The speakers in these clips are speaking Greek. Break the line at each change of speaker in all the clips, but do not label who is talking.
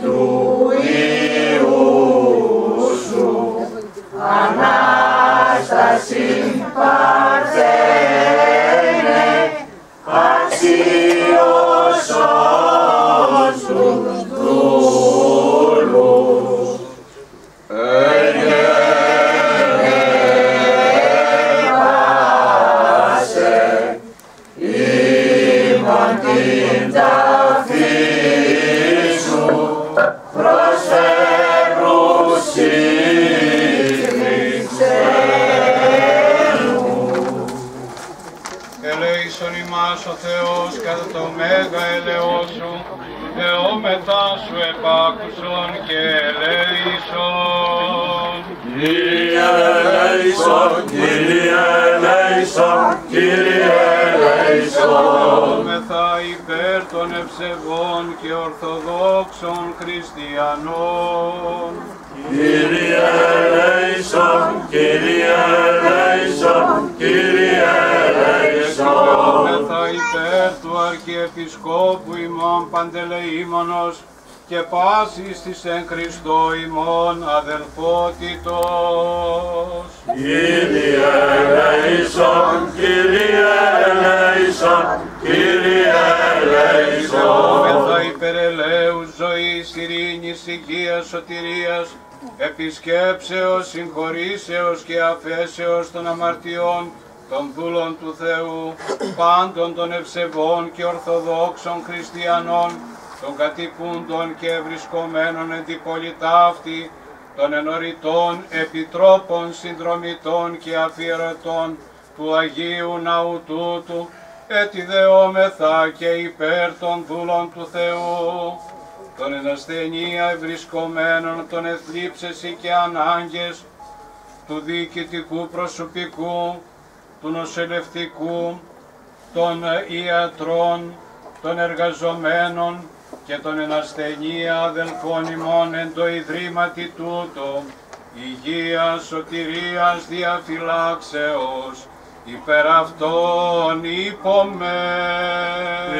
Του Υιού Ελέησον ημάς ο Θεός κατά το μέγα ελεός σου, δεόμετά σου επάκουσον και ελέησον.
Κύριε ελέησον, Κύριε ελέησον, Κύριε ελέησον.
Δεόμεθα υπέρ των ευσεβών και ορθοδόξων χριστιανών.
Κύριε ελέησον, Κύριε ελέησον, Κύριε ελέησον.
Δεόμεθα υπέρ του Αρχιεπισκόπου ημών Παντελεήμονος και πάσης της εν Χριστώ ημών αδελφότητος.
Κύριε ελέησον, Κύριε ελέησον, Κύριε ελέησον.
Δεόμεθα υπέρ ελέους ζωής, ειρήνης, υγείας, σωτηρίας, επισκέψεως, συγχωρήσεως και αφέσεως των αμαρτιών των δούλων του Θεού, πάντων των ευσεβών και ορθοδόξων χριστιανών, των κατοικούντων και βρισκομένων εν την πολυτάφτη, των ενωριτών επιτρόπων, συνδρομητών και αφιερωτών του Αγίου Ναού τούτου, ετιδεόμεθα και υπέρ των δούλων του Θεού, των εν ασθενεία ευρισκομένων, των εθλίψεσι και ανάγκες, του διοικητικού προσωπικού, του νοσηλευτικού, των ιατρών, των εργαζομένων και των εν ασθενεία αδελφών ημών εν το ιδρύματι τούτο, υγείας, σωτηρίας, διαφυλάξεως, υπέρ αυτών είπομε.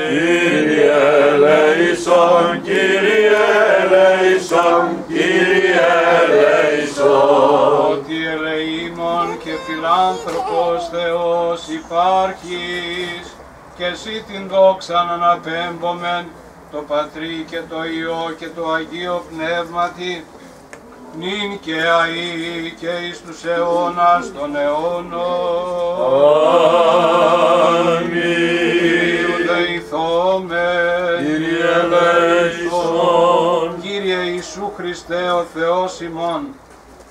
Κύριε ελέησον, Κύριε ελέησον, Κύριε ελέησον.
Ότι ελεήμων και φιλάνθρωπος Θεός υπάρχεις, και εσύ την δόξαν αναπέμπομεν, το Πατρί και το Υιό και το Αγίο Πνεύματι, νυν και αεί και εις τους αιώνας των αιώνων.
Αμήν.
Κύριου δεηθόμεν,
Κύριε ελέησον.
Κύριε Ιησού Χριστέ ο Θεός ημών,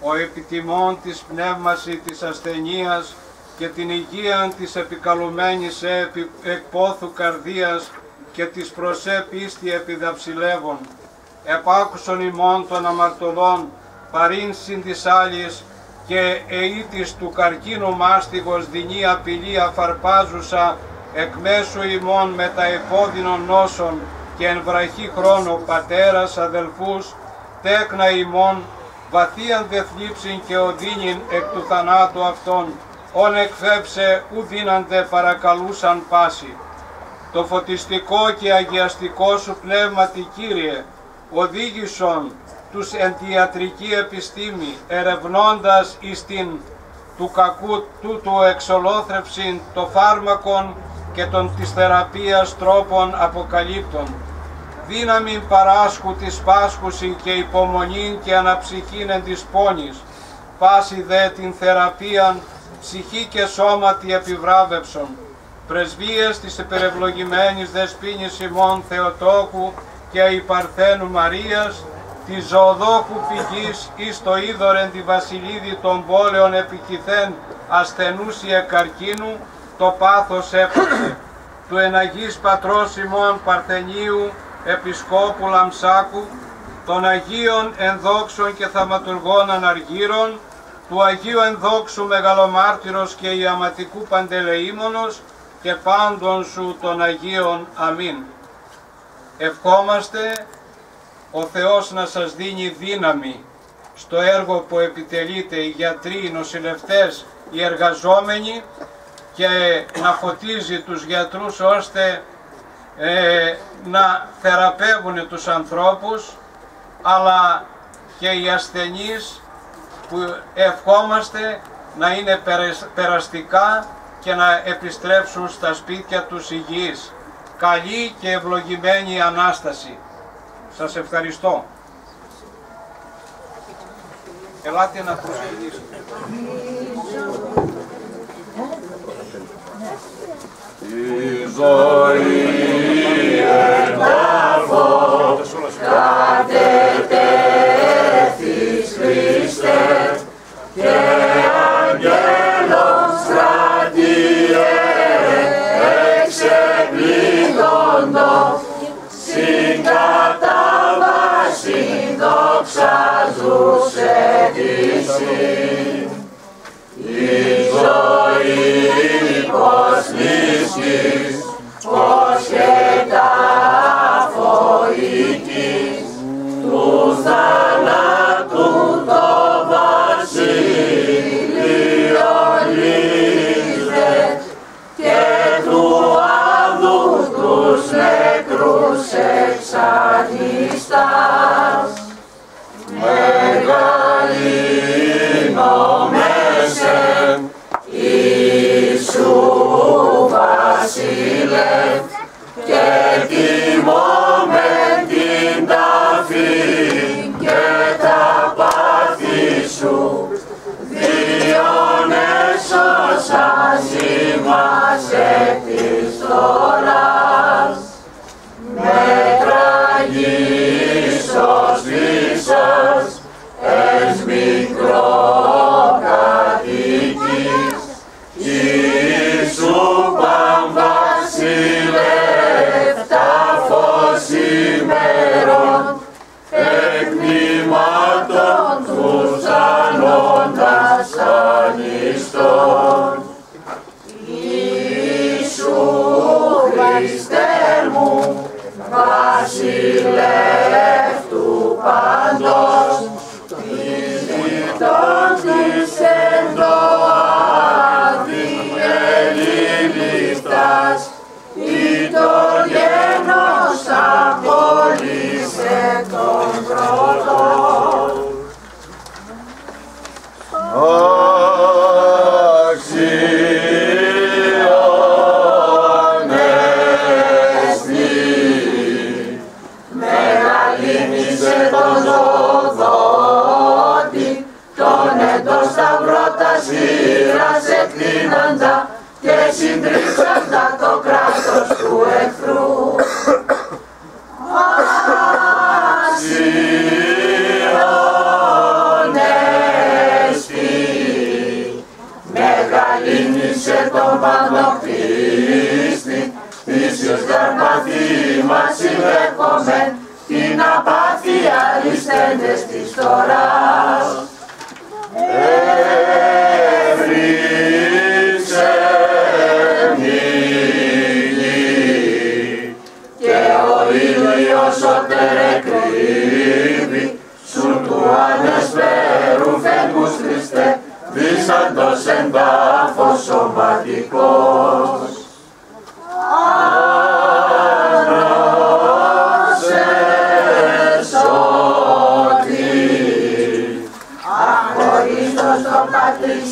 ο επιτιμών της πνεύμαση της ασθενείας και την υγείαν της επικαλουμένης εκ πόθου καρδίας και της προσέ πίστη επιδαψιλεύων, επάκουσον ημών των αμαρτωλών παρήν συν της άλλης και εήτης του καρκίνου μάστιγος δεινή απειλή αφαρπάζουσα εκ μέσου ημών με τα επώδυνων νόσων και εν βραχή χρόνο πατέρας, αδελφούς, τέκνα ημών, βαθίαν δε θλίψην και οδύνην εκ του θανάτου αυτών, ον εκφέψε ου δύναντε παρακαλούσαν πάση. Το φωτιστικό και αγιαστικό σου πνεύματι, Κύριε, οδήγησον τους εν τη ιατρική επιστήμη, ερευνώντας εις την του κακού τούτου εξολόθρευσιν το φάρμακον και των της θεραπείας τρόπων αποκαλύπτων. Δύναμην παράσχου της πάσχουσιν και υπομονήν και αναψυχήν εν της πόνης, πάση δε την θεραπείαν ψυχή και σώματι επιβράβευσον. Πρεσβείες της υπερευλογημένης δεσποίνης ημών Θεοτόκου και η Παρθένου Μαρίας, της ζωοδόχου πηγής εις το είδωρεν τη βασιλίδη των πόλεων επικυθέν ασθενούσια καρκίνου, το πάθος έπαψε. Του εναγής πατρός ημών Παρθενίου, Επισκόπου Λαμσάκου, των Αγίων ενδόξων και θαυματουργών αναργύρων, του Αγίου ενδόξου Μεγαλομάρτυρος και Ιαματικού Παντελεήμονος και πάντων σου των Αγίων. Αμήν. Ευχόμαστε ο Θεός να σας δίνει δύναμη στο έργο που επιτελείτε οι γιατροί, οι νοσηλευτές, οι εργαζόμενοι, και να φωτίζει τους γιατρούς ώστε να θεραπεύουν τους ανθρώπους, αλλά και οι ασθενείς που ευχόμαστε να είναι περαστικά και να επιστρέψουν στα σπίτια τους υγιείς. Καλή και ευλογημένη Ανάσταση. Σας ευχαριστώ. Ελάτε να προσευχήσουμε.
Η ζωή εντάφος κατετέθης Χριστέ και αγγέλων στρατιέ εξεπλήττοντος συγκατάβασιν δοξαζούσε εσύ. Η ζωή πως λύσκεις, πως και ταφοικής, του θανάτου το βασίλειο λύσε και του άδου τους νεκρούς εξανιστάς. Μεγαλύνομεσεν Ιησού Βασίλευ και τιμώμεν την ταφή και τα πάθη σου, διον έσωσας ημάς εκ της φθοράς. Με τραγίσος λύσας εις μικροκατοίκης, Ιησού Παμβασίλευ τάφος ημέρων, εκ μνημάτων τους ανώντας ανιστών. Ιησού Χριστέ μου, Βασιλεύ του πάντος, εις νυχτών της εν το αδιελίληφτας, ή το γένος απόλυσε τον πρώτον. Αξίον εστι, μεγαλύνησε τον ζωδότη, τον εντός σταυρώτας ήρας εκκλίναντα και συντρίψαντα το κράτος του εχθρού. Αξίον εστι, μεγαλύνησε τον παντοπίστη, ίσιος καρπαθή μας συνδέχομεν την απάθεια ληστέντες της φθοράς. Εύρυξεν η γη και ο ήλιος ότερ εκρύβει, σου του ανεσπέρου φεύγους Χριστέ, δίσαντος εν τάφος σωματικός.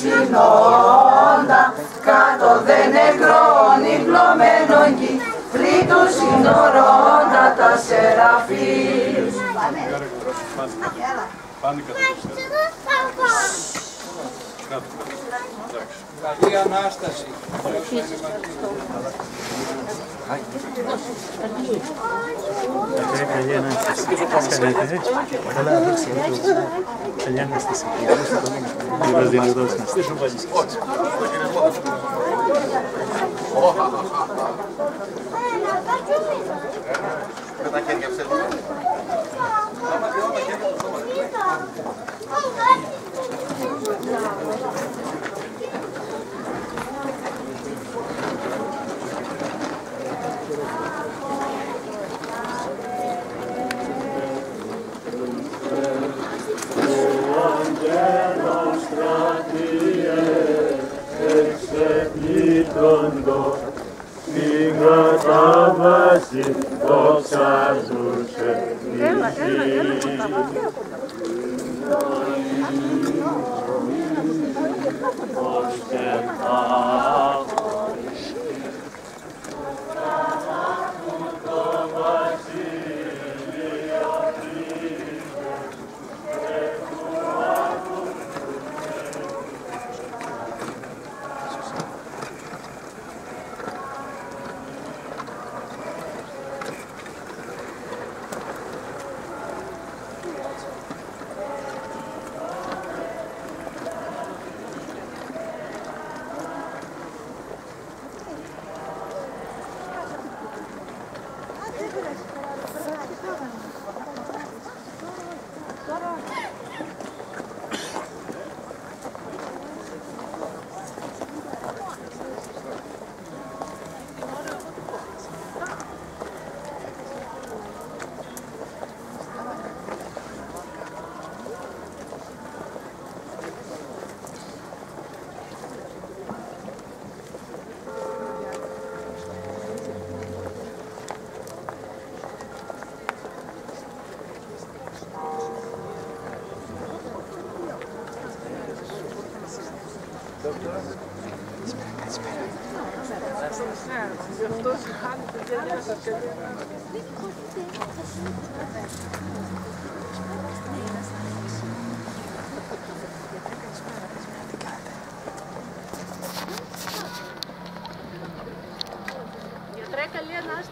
Συνόντα, κάτω δε νεκρών υγλωμένων γη, πλήτου συνορώντα τα σεραφείμ.
Καλή Ανάσταση.
Καλή Ανάσταση. Καλή Ανάσταση. Λίγος δυνατός μας.
Με τα χέρια ψεύδουν.
Στην κατάβαση δοξάζουσε η γη.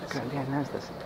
Καλή Ανάσταση.